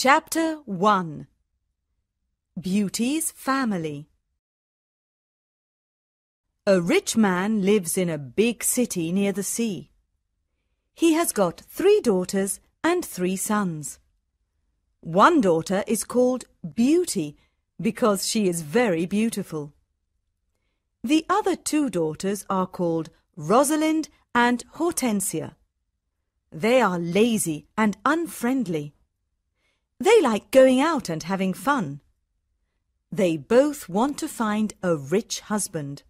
Chapter 1. Beauty's Family. A rich man lives in a big city near the sea. He has got 3 daughters and 3 sons. One daughter is called Beauty because she is very beautiful. The other 2 daughters are called Rosalind and Hortensia. They are lazy and unfriendly. They like going out and having fun. They both want to find a rich husband.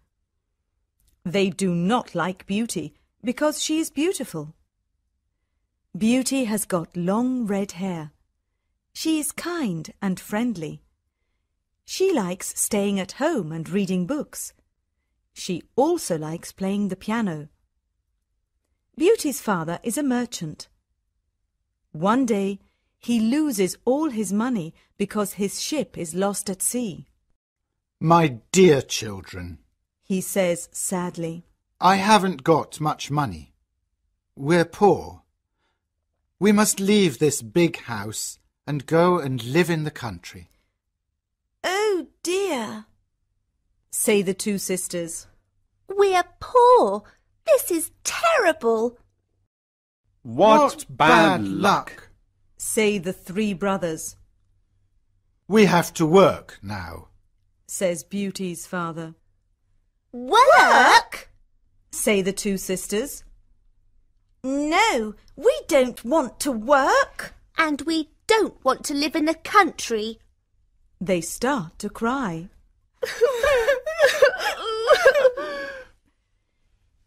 They do not like Beauty because she is beautiful. Beauty has got long red hair. She is kind and friendly. She likes staying at home and reading books. She also likes playing the piano. Beauty's father is a merchant. One day, he loses all his money because his ship is lost at sea. My dear children, He says sadly, I haven't got much money. We're poor. We must leave this big house and go and live in the country. Oh dear, say the 2 sisters. we're poor. This is terrible. What bad luck! Say the 3 brothers, We have to work now. says Beauty's father. Work? Say the 2 sisters. No, we don't want to work. And we don't want to live in the country. They start to cry.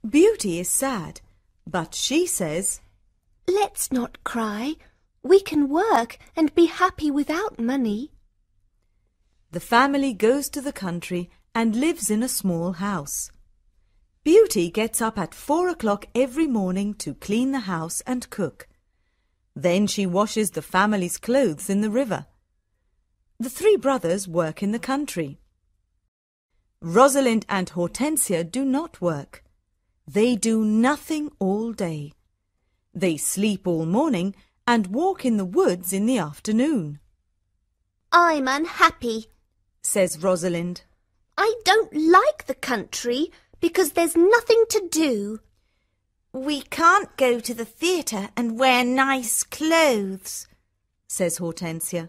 Beauty is sad, but she says, Let's not cry. We can work and be happy without money. the family goes to the country and lives in a small house. Beauty gets up at 4 o'clock every morning to clean the house and cook. Then she washes the family's clothes in the river. The 3 brothers work in the country. Rosalind and Hortensia do not work. They do nothing all day. They sleep all morning and walk in the woods in the afternoon, I'm unhappy. says Rosalind. I don't like the country because there's nothing to do. We can't go to the theatre and wear nice clothes, says Hortensia.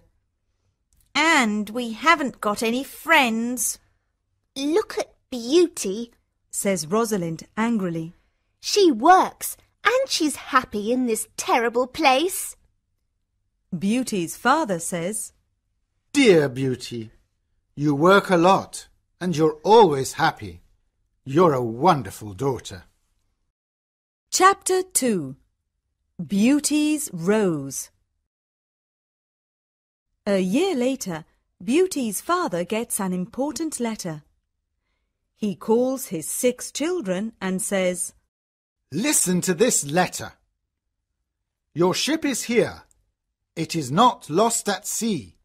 and we haven't got any friends. Look at Beauty. Says Rosalind angrily. She works and she's happy in this terrible place. Beauty's father says, Dear Beauty, you work a lot and you're always happy. You're a wonderful daughter. Chapter 2. Beauty's Rose. A year later, Beauty's father gets an important letter. He calls his 6 children and says, Listen to this letter. Your ship is here. It is not lost at sea.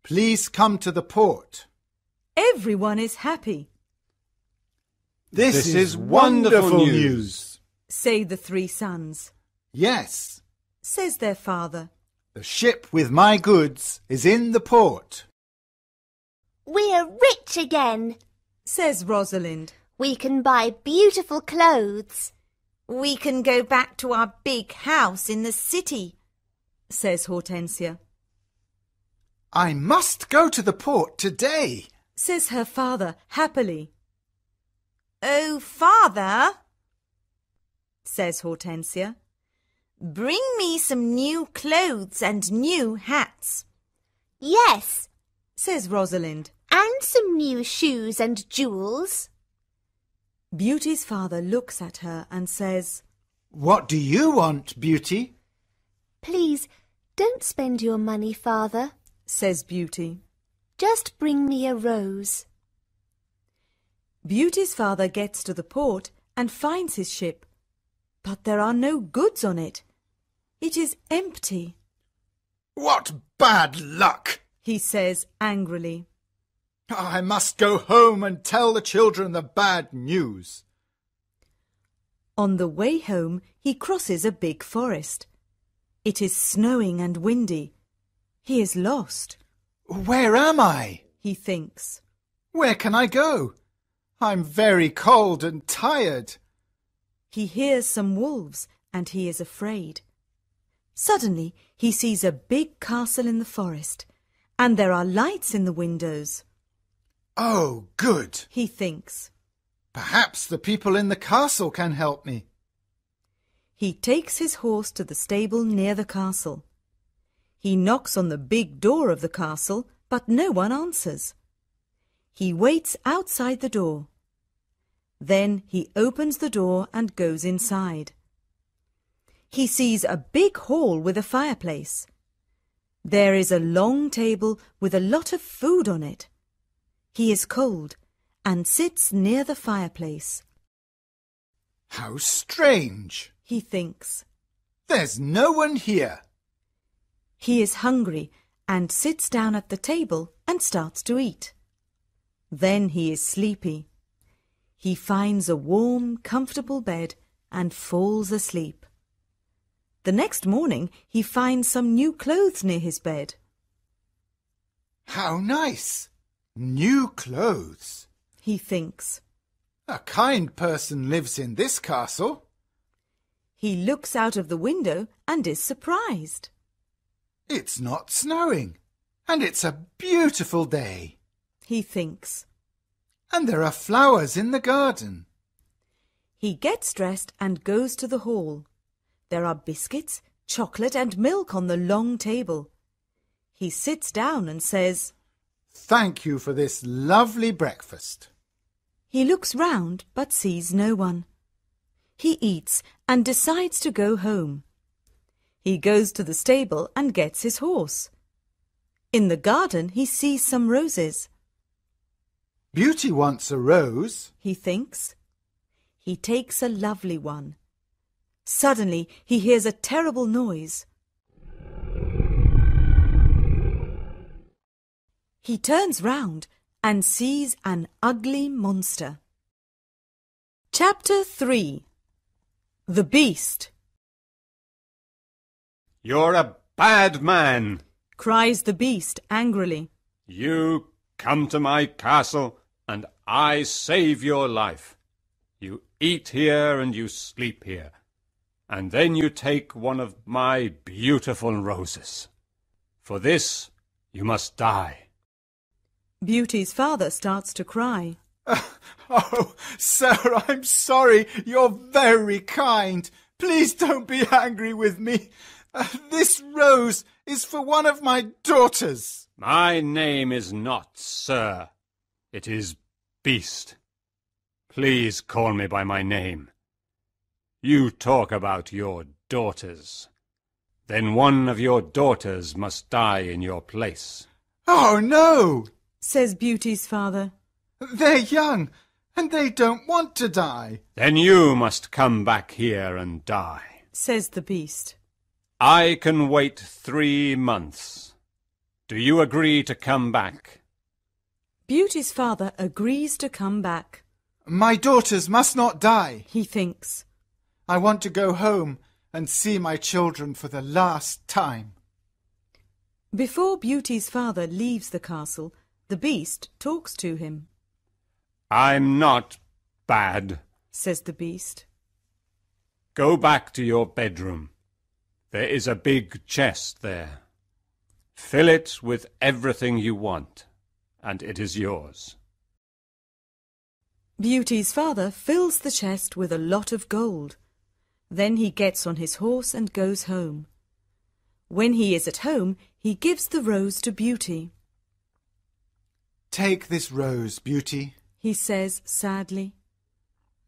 Please come to the port. Everyone is happy, This is wonderful news. say the 3 sons. Yes, Says their father. the ship with my goods is in the port. We're rich again. Says Rosalind. We can buy beautiful clothes. We can go back to our big house in the city, Says Hortensia. I must go to the port today. Says her father happily. Oh, Father, Says Hortensia. bring me some new clothes and new hats. Yes, Says Rosalind. and some new shoes and jewels. Beauty's father looks at her and says, What do you want, Beauty? Please, don't spend your money, Father. says Beauty. Just bring me a rose. Beauty's father gets to the port and finds his ship, but there are no goods on it. It is empty, What bad luck! he says angrily. I must go home and tell the children the bad news. On the way home, he crosses a big forest. It is snowing and windy. He is lost. Where am I? He thinks. Where can I go? I'm very cold and tired. He hears some wolves and he is afraid. Suddenly he sees a big castle in the forest and there are lights in the windows. Oh, good. He thinks. Perhaps the people in the castle can help me. He takes his horse to the stable near the castle. He knocks on the big door of the castle, but no one answers. He waits outside the door. Then he opens the door and goes inside. He sees a big hall with a fireplace. There is a long table with a lot of food on it. He is cold and sits near the fireplace. How strange, He thinks. there's no one here. He is hungry and sits down at the table and starts to eat. Then he is sleepy. He finds a warm, comfortable bed and falls asleep. The next morning he finds some new clothes near his bed. How nice! New clothes. He thinks. A kind person lives in this castle. He looks out of the window and is surprised. It's not snowing, and it's a beautiful day. He thinks. And there are flowers in the garden. He gets dressed and goes to the hall. There are biscuits, chocolate and milk on the long table. He sits down and says, Thank you for this lovely breakfast. He looks round but sees no one. He eats and decides to go home. He goes to the stable and gets his horse. In the garden he sees some roses. Beauty wants a rose. He thinks. He takes a lovely one. Suddenly he hears a terrible noise. He turns round and sees an ugly monster. Chapter 3. The Beast. You're a bad man. Cries the Beast angrily. You come to my castle and I save your life. You eat here and you sleep here. And then you take one of my beautiful roses. For this you must die. Beauty's father starts to cry. Oh, sir, I'm sorry. You're very kind. Please don't be angry with me. This rose is for one of my daughters. My name is not Sir. It is Beast. Please call me by my name. You talk about your daughters. Then one of your daughters must die in your place. Oh, no, Says Beauty's father. they're young and they don't want to die. Then you must come back here and die. Says the Beast. I can wait 3 months. Do you agree to come back? Beauty's father agrees to come back. My daughters must not die. He thinks. I want to go home and see my children for the last time. Before Beauty's father leaves the castle, the Beast talks to him. I'm not bad. Says the Beast. Go back to your bedroom. There is a big chest there. Fill it with everything you want, and it is yours. Beauty's father fills the chest with a lot of gold. Then he gets on his horse and goes home. When he is at home, he gives the rose to Beauty. Take this rose, Beauty. He says sadly.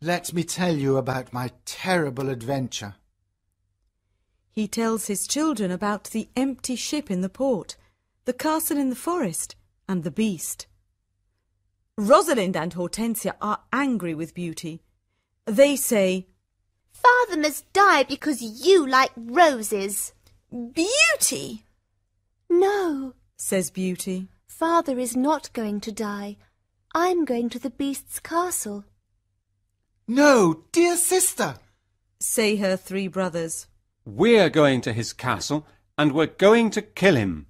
Let me tell you about my terrible adventure. He tells his children about the empty ship in the port, the castle in the forest, and the Beast. Rosalind and Hortensia are angry with Beauty. They say, Father must die because you like roses. Beauty! No, Says Beauty. Father is not going to die. I'm going to the Beast's castle. No, dear sister. Say her 3 brothers. We're going to his castle, and we're going to kill him.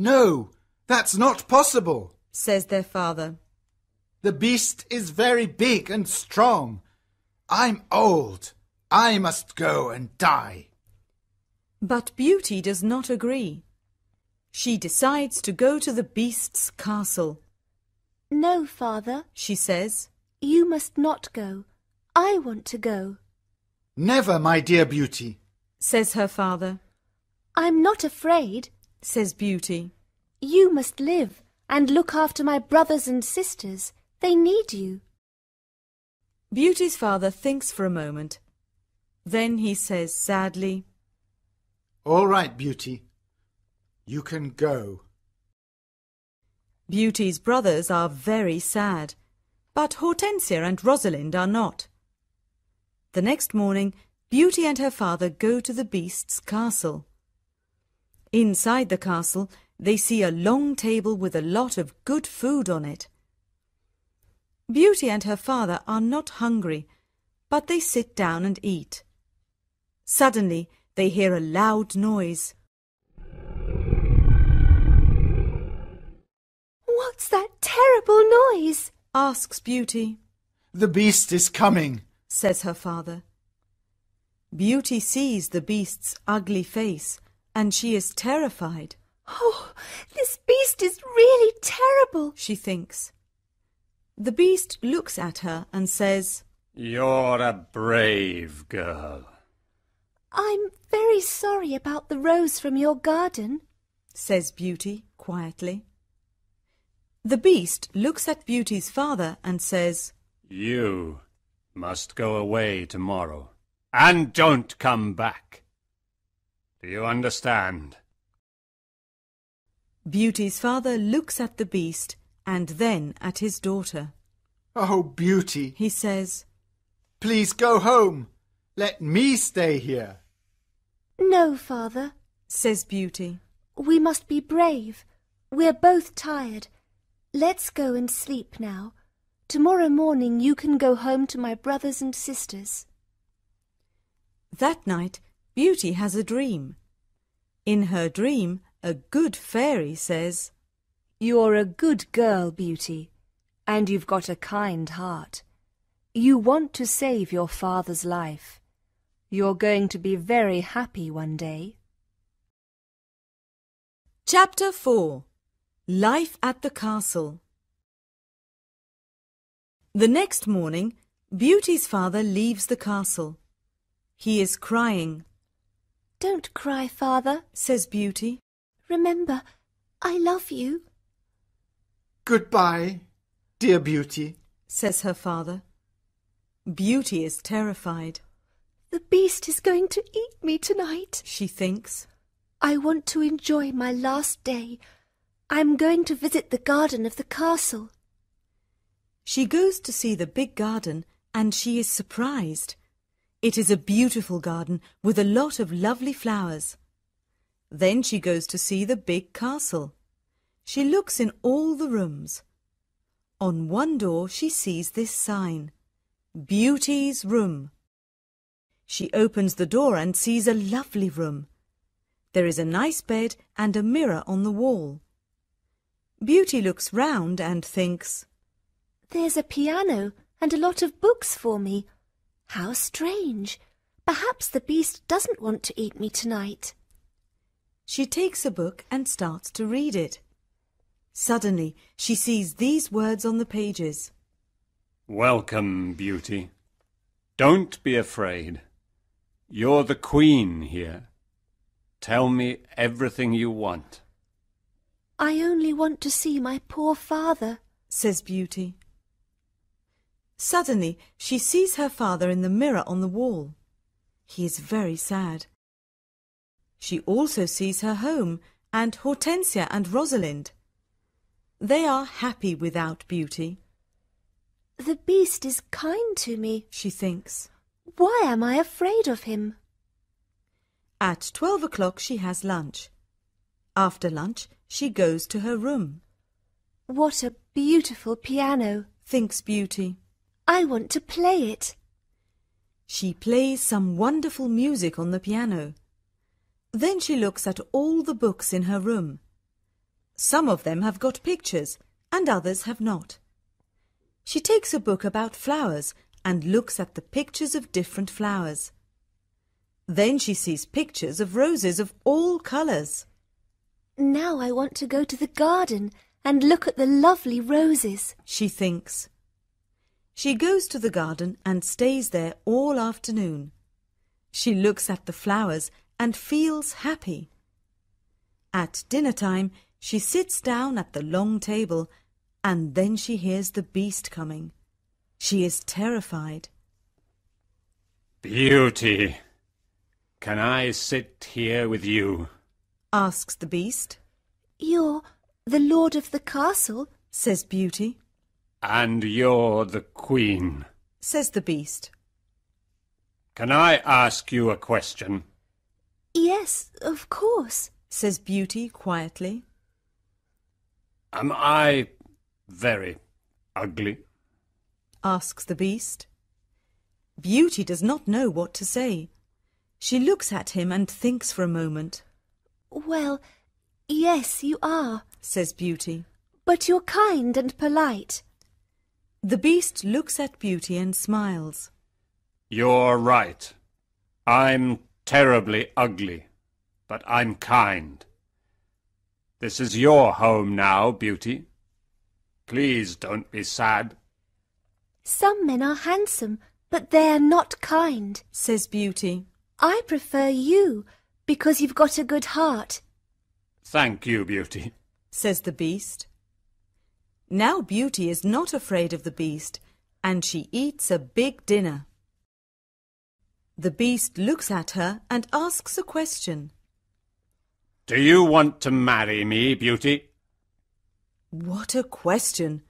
No, that's not possible, says their father. The beast is very big and strong. I'm old. I must go and die. But Beauty does not agree. She decides to go to the beast's castle. No, father, She says. you must not go. I want to go. Never, my dear Beauty. Says her father. I'm not afraid. Says Beauty. You must live and look after my brothers and sisters. They need you. Beauty's father thinks for a moment. Then he says sadly, All right, Beauty. You can go. Beauty's brothers are very sad, but Hortensia and Rosalind are not. The next morning, Beauty and her father go to the beast's castle. Inside the castle, they see a long table with a lot of good food on it. Beauty and her father are not hungry, but they sit down and eat. Suddenly, they hear a loud noise. What's that terrible noise? Asks Beauty. The beast is coming. Says her father. Beauty sees the beast's ugly face, and she is terrified. Oh, this beast is really terrible, She thinks. The beast looks at her and says, You're a brave girl. I'm very sorry about the rose from your garden. says Beauty quietly. The beast looks at Beauty's father and says, You must go away tomorrow, and don't come back. Do you understand? Beauty's father looks at the beast and then at his daughter. Oh, Beauty, He says, please go home. Let me stay here. No, father, says Beauty. we must be brave. We're both tired. Let's go and sleep now. Tomorrow morning you can go home to my brothers and sisters. That night, Beauty has a dream. In her dream, a good fairy says, You're a good girl, Beauty, and you've got a kind heart. You want to save your father's life. You're going to be very happy one day. Chapter 4. Life at the Castle. The next morning, Beauty's father leaves the castle. He is crying. Don't cry, father. Says Beauty. Remember, I love you. Goodbye, dear Beauty. Says her father. Beauty is terrified. The beast is going to eat me tonight. She thinks. I want to enjoy my last day. I'm going to visit the garden of the castle. She goes to see the big garden and she is surprised. It is a beautiful garden with a lot of lovely flowers. Then she goes to see the big castle. She looks in all the rooms. On one door she sees this sign, Beauty's Room. She opens the door and sees a lovely room. There is a nice bed and a mirror on the wall. Beauty looks round and thinks, There's a piano and a lot of books for me. How strange. Perhaps the beast doesn't want to eat me tonight. She takes a book and starts to read it. Suddenly, she sees these words on the pages. Welcome, Beauty. Don't be afraid. You're the queen here. Tell me everything you want. I only want to see my poor father, Says Beauty. Suddenly, she sees her father in the mirror on the wall. He is very sad. She also sees her home and Hortensia and Rosalind. They are happy without Beauty. The beast is kind to me. She thinks. Why am I afraid of him? At 12 o'clock she has lunch. After lunch, she goes to her room. What a beautiful piano. Thinks Beauty. I want to play it. She plays some wonderful music on the piano. Then she looks at all the books in her room. Some of them have got pictures and others have not. She takes a book about flowers and looks at the pictures of different flowers. Then she sees pictures of roses of all colours. Now I want to go to the garden and look at the lovely roses, she thinks. She goes to the garden and stays there all afternoon. She looks at the flowers and feels happy. At dinner time, she sits down at the long table and then she hears the beast coming. She is terrified. Beauty, can I sit here with you? Asks the beast. You're the lord of the castle, Says Beauty. And you're the queen. Says the beast. Can I ask you a question? Yes, of course. Says Beauty quietly. Am I very ugly? Asks the beast. Beauty does not know what to say. She looks at him and thinks for a moment. Well, yes, you are, Says Beauty. but you're kind and polite. The beast looks at Beauty and smiles. You're right. I'm terribly ugly, but I'm kind. This is your home now, Beauty. Please don't be sad. Some men are handsome, but they're not kind. Says Beauty. I prefer you because you've got a good heart. Thank you, Beauty. Says the beast. Now Beauty is not afraid of the beast, and she eats a big dinner. The beast looks at her and asks a question. Do you want to marry me, Beauty? What a question!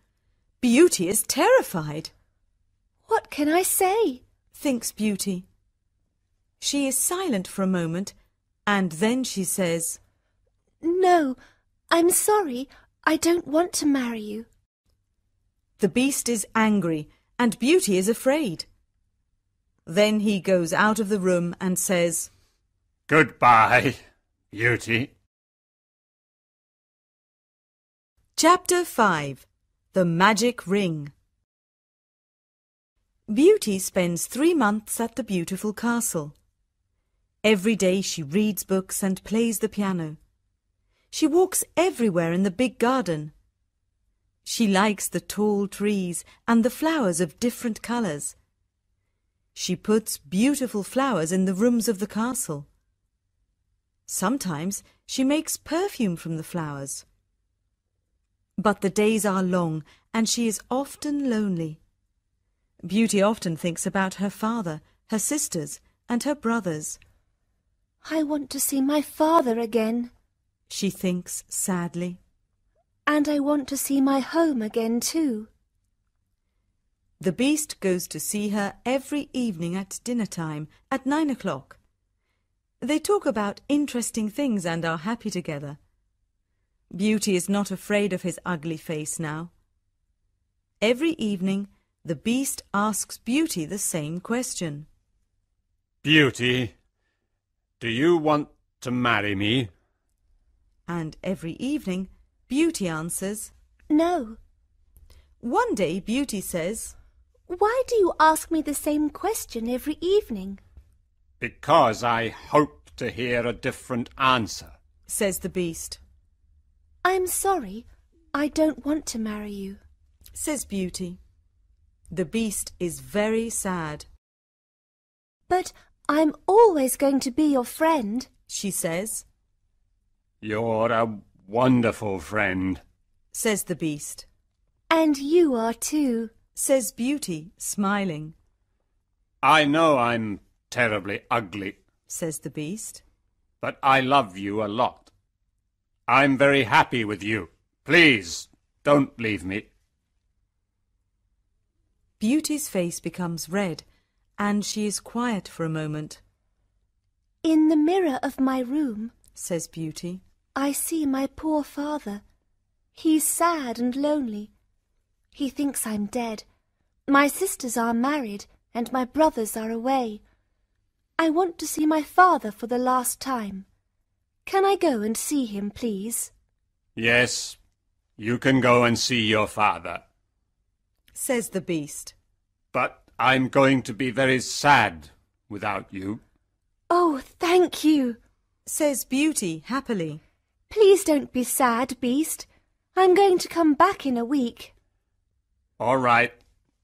Beauty is terrified, What can I say? thinks Beauty. She is silent for a moment, and then she says, No, I'm sorry. I don't want to marry you. The beast is angry, and Beauty is afraid. Then he goes out of the room and says, Goodbye, Beauty. Chapter 5. The Magic Ring. Beauty spends 3 months at the beautiful castle. Every day she reads books and plays the piano. She walks everywhere in the big garden. She likes the tall trees and the flowers of different colours. She puts beautiful flowers in the rooms of the castle. Sometimes she makes perfume from the flowers. But the days are long and she is often lonely. Beauty often thinks about her father, her sisters, and her brothers. I want to see my father again. She thinks sadly. And I want to see my home again too. The beast goes to see her every evening at dinner time at 9 o'clock. They talk about interesting things and are happy together. Beauty is not afraid of his ugly face now. Every evening, the beast asks Beauty the same question. Beauty, do you want to marry me? And every evening, Beauty answers. No. One day, Beauty says, Why do you ask me the same question every evening? Because I hope to hear a different answer. says the beast. I'm sorry. I don't want to marry you. Says Beauty. The beast is very sad. But I'm always going to be your friend. She says. You're a wonderful friend. Says the beast. And you are too. Says Beauty, smiling. I know I'm terribly ugly, Says the beast. but I love you a lot. I'm very happy with you. Please, don't leave me. Beauty's face becomes red, and she is quiet for a moment. In the mirror of my room, Says Beauty. I see my poor father. He's sad and lonely. He thinks I'm dead. My sisters are married and my brothers are away. I want to see my father for the last time. Can I go and see him, please? Yes, you can go and see your father. Says the beast. But I'm going to be very sad without you. Oh, thank you. Says Beauty happily. Please don't be sad, Beast. I'm going to come back in a week. All right.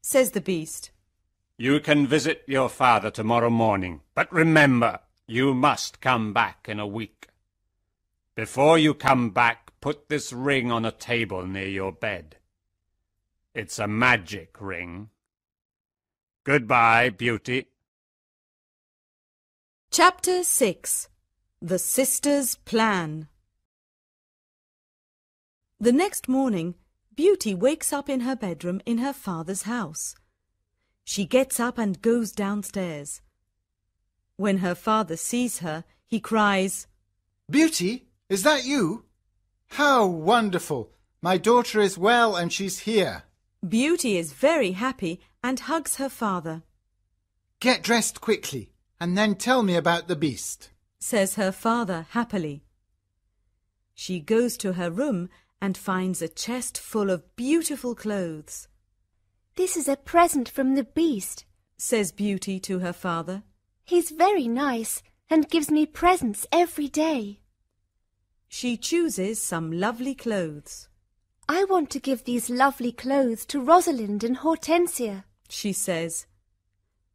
Says the beast. You can visit your father tomorrow morning. But remember, you must come back in a week. Before you come back, put this ring on a table near your bed. It's a magic ring. Goodbye, Beauty. Chapter 6. The Sisters' Plan. The next morning, Beauty wakes up in her bedroom in her father's house. She gets up and goes downstairs. When her father sees her, he cries, Beauty, is that you? How wonderful! My daughter is well and she's here. Beauty is very happy and hugs her father. Get dressed quickly and then tell me about the beast. Says her father happily. She goes to her room and finds a chest full of beautiful clothes. This is a present from the Beast, Says Beauty to her father. He's very nice and gives me presents every day. She chooses some lovely clothes. I want to give these lovely clothes to Rosalind and Hortensia. She says.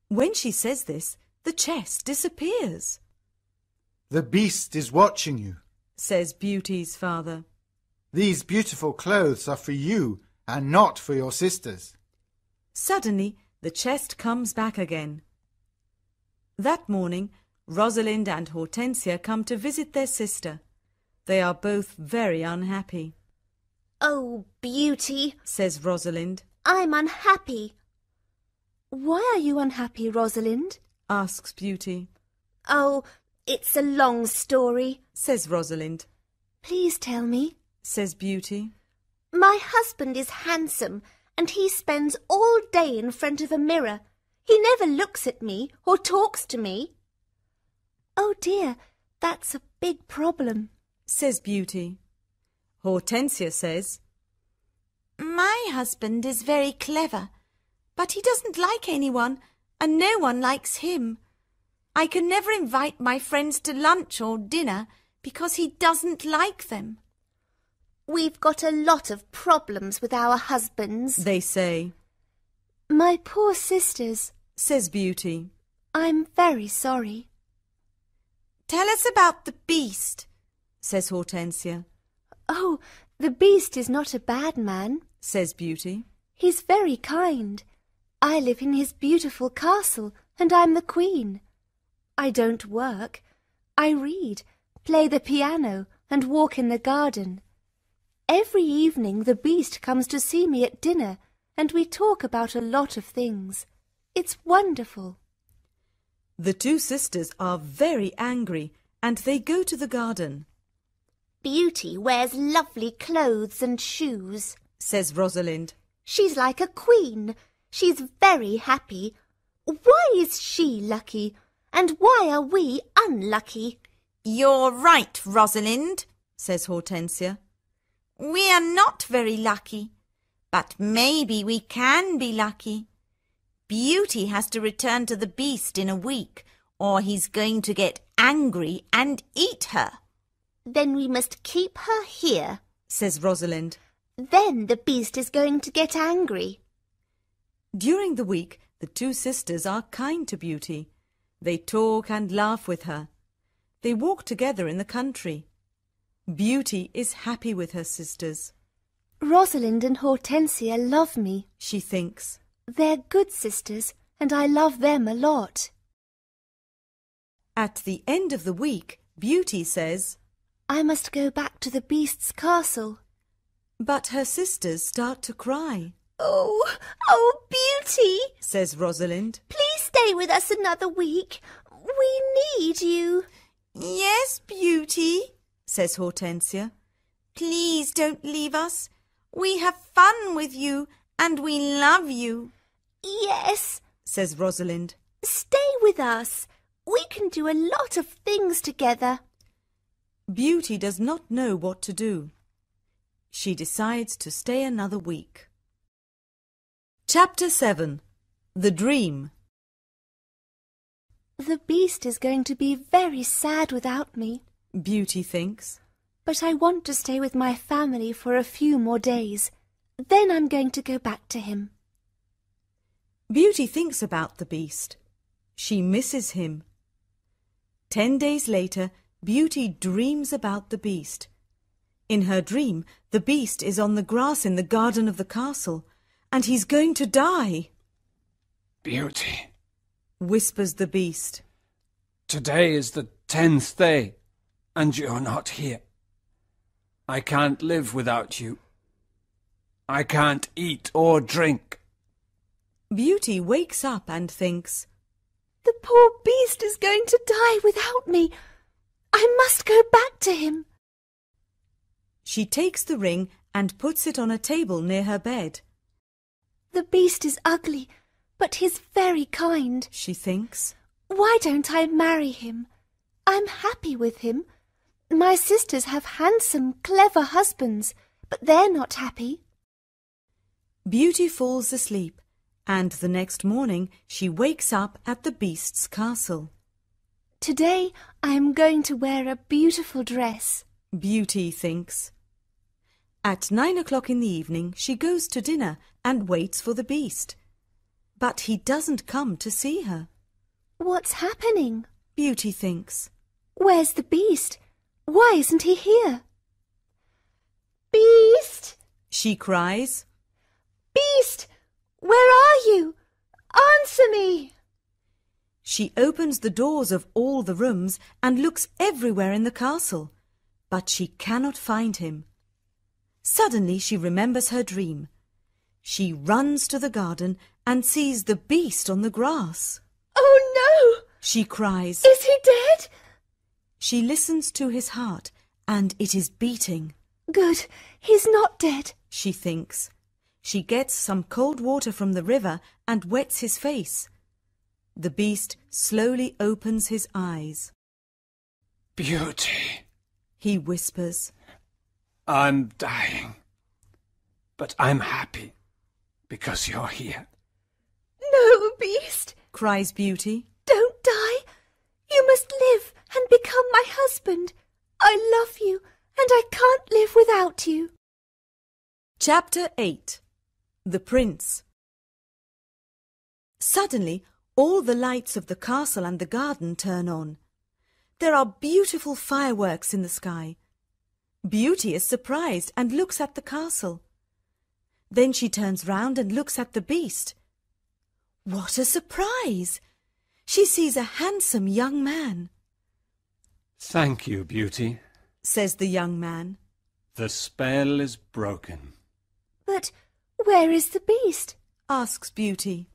When she says this, the chest disappears. The beast is watching you. Says Beauty's father. These beautiful clothes are for you and not for your sisters. Suddenly, the chest comes back again. That morning, Rosalind and Hortensia come to visit their sister. They are both very unhappy. Oh, Beauty, Says Rosalind. I'm unhappy. Why are you unhappy, Rosalind? Asks Beauty. Oh, it's a long story. Says Rosalind. Please tell me. Says Beauty. My husband is handsome and he spends all day in front of a mirror. He never looks at me or talks to me. Oh dear, that's a big problem. Says Beauty. Hortensia says, My husband is very clever, but he doesn't like anyone and no one likes him. I can never invite my friends to lunch or dinner because he doesn't like them. We've got a lot of problems with our husbands, They say. My poor sisters. Says Beauty. I'm very sorry. Tell us about the beast, says Hortensia. Oh, the Beast is not a bad man. Says Beauty. He's very kind. I live in his beautiful castle and I'm the queen. I don't work. I read, play the piano and walk in the garden. Every evening the Beast comes to see me at dinner and we talk about a lot of things. It's wonderful. The two sisters are very angry and they go to the garden. Beauty wears lovely clothes and shoes. Says Rosalind. She's like a queen. She's very happy. Why is she lucky? And why are we unlucky? You're right, Rosalind, says Hortensia. We are not very lucky, but maybe we can be lucky. Beauty has to return to the Beast in a week, or he's going to get angry and eat her. Then we must keep her here. Says Rosalind. Then the Beast is going to get angry. During the week, the two sisters are kind to Beauty. They talk and laugh with her. They walk together in the country. Beauty is happy with her sisters. Rosalind and Hortensia love me. She thinks. They're good sisters, and I love them a lot. At the end of the week, Beauty says, I must go back to the Beast's castle. but her sisters start to cry. Oh, Beauty! Says Rosalind. Please stay with us another week. We need you. Yes, Beauty, says Hortensia. Please don't leave us. We have fun with you and we love you. Yes, says Rosalind. stay with us. We can do a lot of things together. Beauty does not know what to do. She decides to stay another week. Chapter 7. The Dream. The beast is going to be very sad without me. Beauty thinks. But I want to stay with my family for a few more days. Then I'm going to go back to him. Beauty thinks about the beast. She misses him. 10 days later, Beauty dreams about the beast. In her dream, the beast is on the grass in the garden of the castle, and he's going to die. Beauty, Whispers the beast. today is the 10th day, and you're not here. I can't live without you. I can't eat or drink. Beauty wakes up and thinks, The poor beast is going to die without me. I must go back to him. She takes the ring and puts it on a table near her bed. The beast is ugly, but he's very kind. She thinks. Why don't I marry him? I'm happy with him. My sisters have handsome, clever husbands, but they're not happy. Beauty falls asleep, and the next morning she wakes up at the beast's castle. Today I am going to wear a beautiful dress. Beauty thinks. At 9 o'clock in the evening she goes to dinner and waits for the beast. But he doesn't come to see her. What's happening? Beauty thinks. Where's the beast? Why isn't he here? Beast! She cries. Beast! Where are you? Answer me! She opens the doors of all the rooms and looks everywhere in the castle, but she cannot find him. Suddenly she remembers her dream. She runs to the garden and sees the beast on the grass. Oh no! She cries. Is he dead? She listens to his heart, and it is beating. Good, he's not dead. She thinks. She gets some cold water from the river and wets his face. The beast slowly opens his eyes. Beauty, He whispers. I'm dying, but I'm happy because you're here. No, Beast, Cries Beauty. don't die. You must live and become my husband. I love you, and I can't live without you. Chapter 8. The Prince. Suddenly, all the lights of the castle and the garden turn on. There are beautiful fireworks in the sky. Beauty is surprised and looks at the castle. Then she turns round and looks at the beast. What a surprise! She sees a handsome young man. Thank you, Beauty. Says the young man. The spell is broken. But where is the beast? Asks Beauty.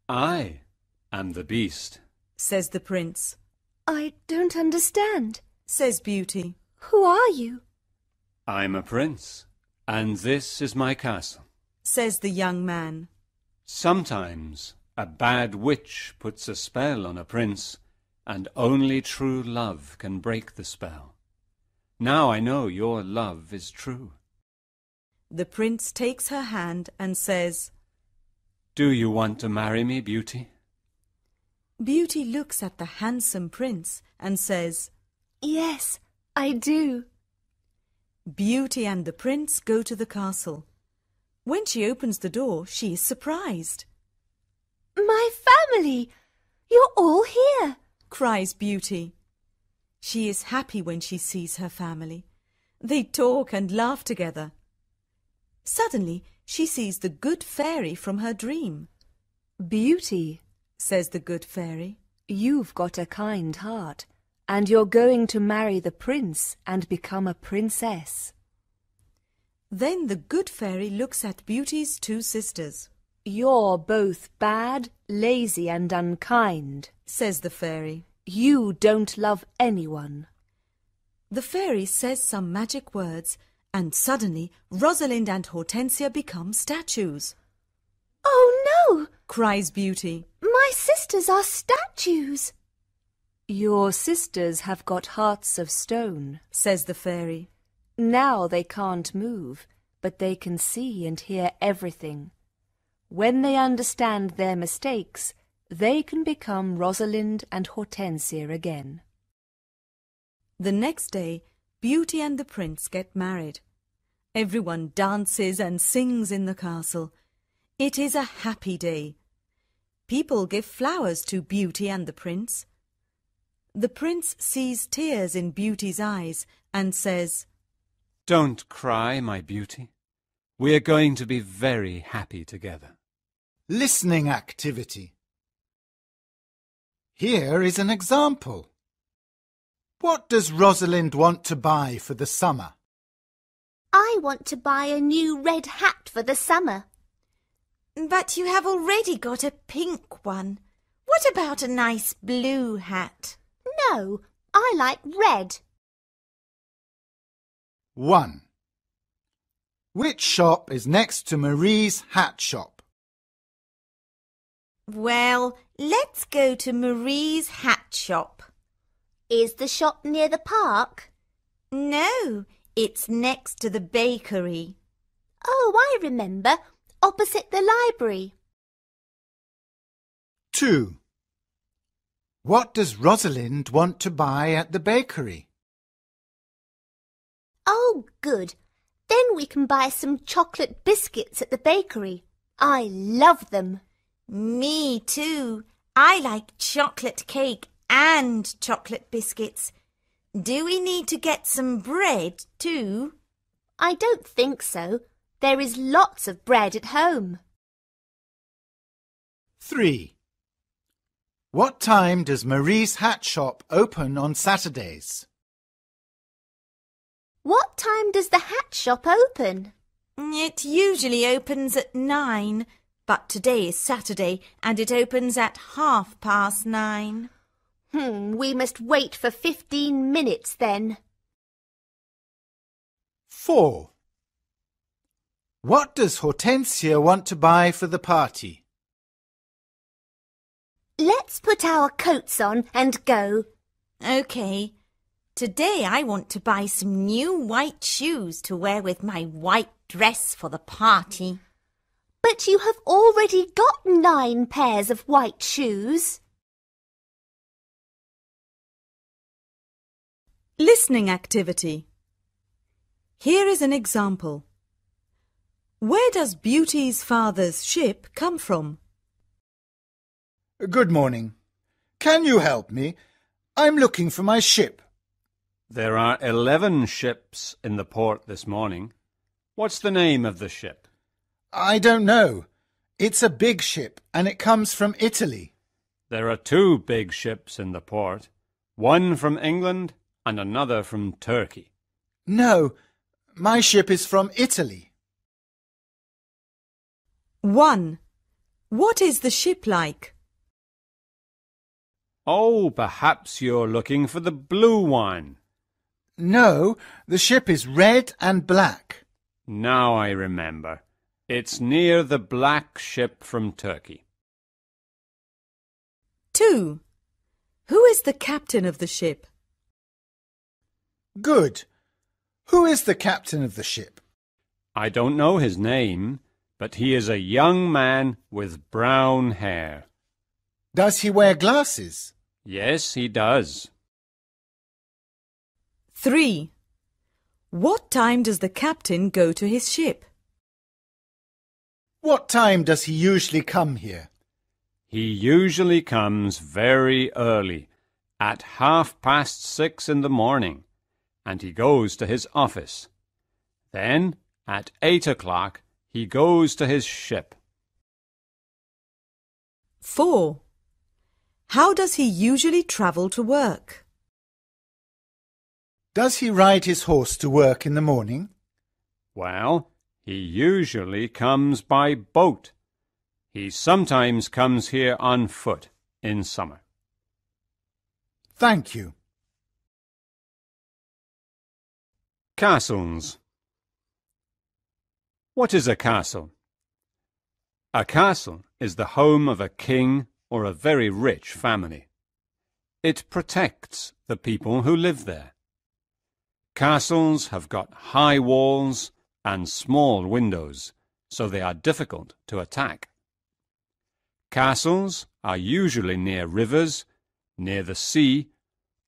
I am the beast. Says the prince. I don't understand. Says Beauty. Who are you? I'm a prince, and this is my castle. Says the young man. Sometimes a bad witch puts a spell on a prince, and only true love can break the spell. Now I know your love is true. The prince takes her hand and says, Do you want to marry me, Beauty? Beauty looks at the handsome prince and says, Yes, I do. Beauty and the prince go to the castle. When she opens the door, she is surprised. My family! You're all here. Cries Beauty. She is happy when she sees her family. They talk and laugh together. Suddenly, she sees the good fairy from her dream. Beauty, Says the good fairy. you've got a kind heart, and you're going to marry the prince and become a princess. Then the good fairy looks at Beauty's two sisters. You're both bad, lazy and unkind. Says the fairy. You don't love anyone. The fairy says some magic words, and suddenly Rosalind and Hortensia become statues. Oh no! Cries Beauty. My sisters are statues. Your sisters have got hearts of stone. Says the fairy. Now they can't move, but they can see and hear everything. When they understand their mistakes, they can become Rosalind and Hortensia again. The next day, Beauty and the Prince get married. Everyone dances and sings in the castle. It is a happy day. People give flowers to Beauty and the Prince. The Prince sees tears in Beauty's eyes and says, "Don't cry, my beauty. We are going to be very happy together." Listening activity. Here is an example. What does Rosalind want to buy for the summer? I want to buy a new red hat for the summer. But you have already got a pink one. What about a nice blue hat? No, I like red. 1. Which shop is next to Marie's hat shop? Well, let's go to Marie's hat shop. Is the shop near the park? No, it's next to the bakery. Oh, I remember. Opposite the library. 2. What does Rosalind want to buy at the bakery? Oh, good. Then we can buy some chocolate biscuits at the bakery. I love them. Me too. I like chocolate cake and chocolate biscuits. Do we need to get some bread too? I don't think so. There is lots of bread at home. 3. What time does Marie's hat shop open on Saturdays? What time does the hat shop open? It usually opens at 9, but today is Saturday and it opens at 9:30. We must wait for 15 minutes then. 4. What does Hortensia want to buy for the party? Let's put our coats on and go. OK. Today I want to buy some new white shoes to wear with my white dress for the party. But you have already got 9 pairs of white shoes. Listening activity. Here is an example. Where does Beauty's father's ship come from? Good morning. Can you help me? I'm looking for my ship. There are 11 ships in the port this morning. What's the name of the ship? I don't know. It's a big ship and it comes from Italy. There are 2 big ships in the port, one from England and another from Turkey. No, my ship is from Italy. 1. What is the ship like? Oh, perhaps you're looking for the blue one. No, the ship is red and black. Now I remember. It's near the black ship from Turkey. 2. Who is the captain of the ship? Good. Who is the captain of the ship? I don't know his name, but he is a young man with brown hair. Does he wear glasses? Yes, he does. 3. What time does the captain go to his ship? What time does he usually come here? He usually comes very early, at 6:30 in the morning, and he goes to his office. Then, at 8 o'clock, he goes to his ship. 4. How does he usually travel to work? Does he ride his horse to work in the morning? Well, he usually comes by boat. He sometimes comes here on foot in summer. Thank you. Castles. What is a castle? A castle is the home of a king or a very rich family. It protects the people who live there. Castles have got high walls and small windows, so they are difficult to attack. Castles are usually near rivers, near the sea,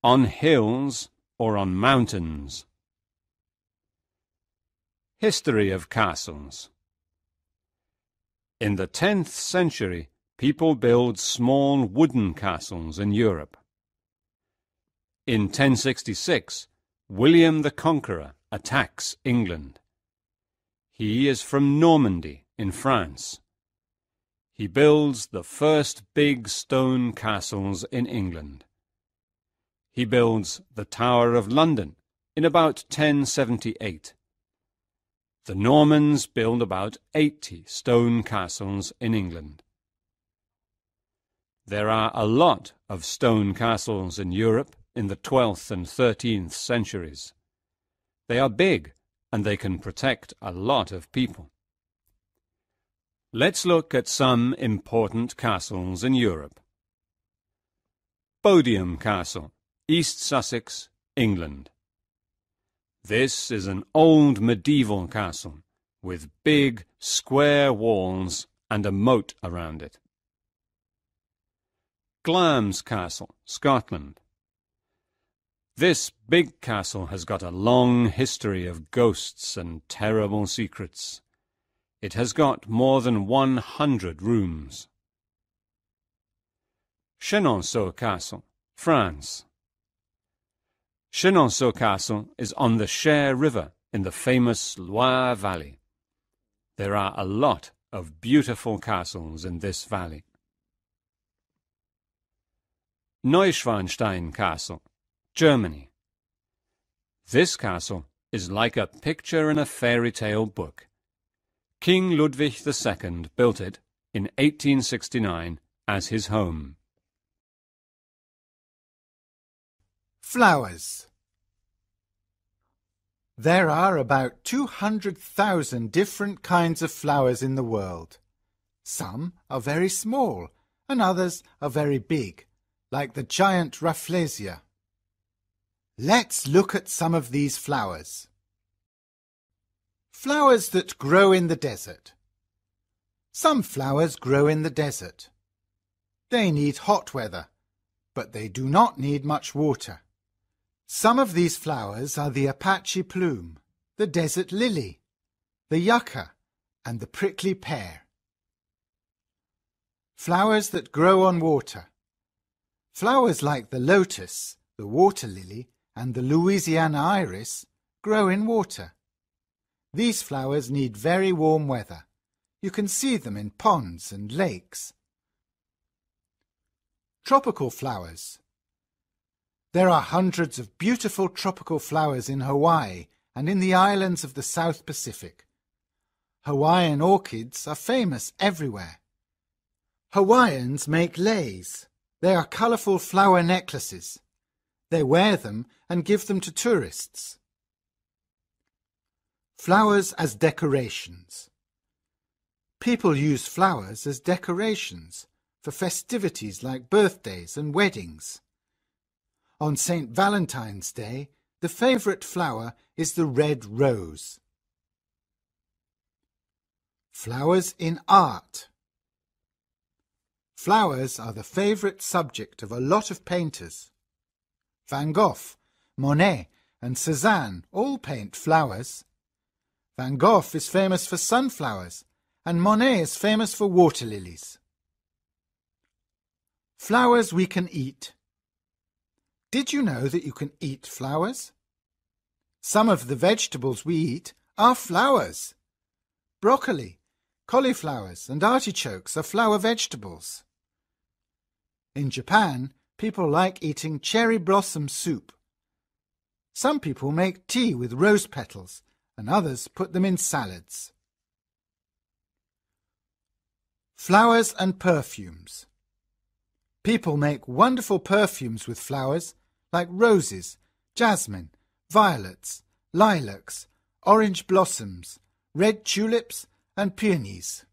on hills, or on mountains. History of castles. In the 10th century, people built small wooden castles in Europe. In 1066, William the Conqueror attacks England. He is from Normandy in France. He builds the first big stone castles in England. He builds the Tower of London in about 1078. The Normans build about 80 stone castles in England. There are a lot of stone castles in Europe in the 12th and 13th centuries. They are big and they can protect a lot of people. Let's look at some important castles in Europe. Bodiam Castle, East Sussex, England. This is an old medieval castle with big, square walls and a moat around it. Glamis Castle, Scotland. This big castle has got a long history of ghosts and terrible secrets. It has got more than 100 rooms. Chenonceau Castle, France. Chenonceau Castle is on the Cher River in the famous Loire Valley. There are a lot of beautiful castles in this valley. Neuschwanstein Castle, Germany. This castle is like a picture in a fairy tale book. King Ludwig II built it in 1869 as his home. Flowers. There are about 200,000 different kinds of flowers in the world. Some are very small and others are very big, like the giant Rafflesia. Let's look at some of these flowers. Flowers that grow in the desert. Some flowers grow in the desert. They need hot weather, but they do not need much water. Some of these flowers are the Apache plume, the desert lily, the yucca, and the prickly pear. Flowers that grow on water. Flowers like the lotus, the water lily, and the Louisiana iris grow in water. These flowers need very warm weather. You can see them in ponds and lakes. Tropical flowers. There are hundreds of beautiful tropical flowers in Hawaii and in the islands of the South Pacific. Hawaiian orchids are famous everywhere. Hawaiians make leis. They are colourful flower necklaces. They wear them and give them to tourists. Flowers as decorations. People use flowers as decorations for festivities like birthdays and weddings. On St. Valentine's Day, the favourite flower is the red rose. Flowers in art. Flowers are the favourite subject of a lot of painters. Van Gogh, Monet and Cézanne all paint flowers. Van Gogh is famous for sunflowers and Monet is famous for water lilies. Flowers we can eat. Did you know that you can eat flowers? Some of the vegetables we eat are flowers. Broccoli, cauliflowers and artichokes are flower vegetables. In Japan, people like eating cherry blossom soup. Some people make tea with rose petals and others put them in salads. Flowers and perfumes. People make wonderful perfumes with flowers like roses, jasmine, violets, lilacs, orange blossoms, red tulips and peonies.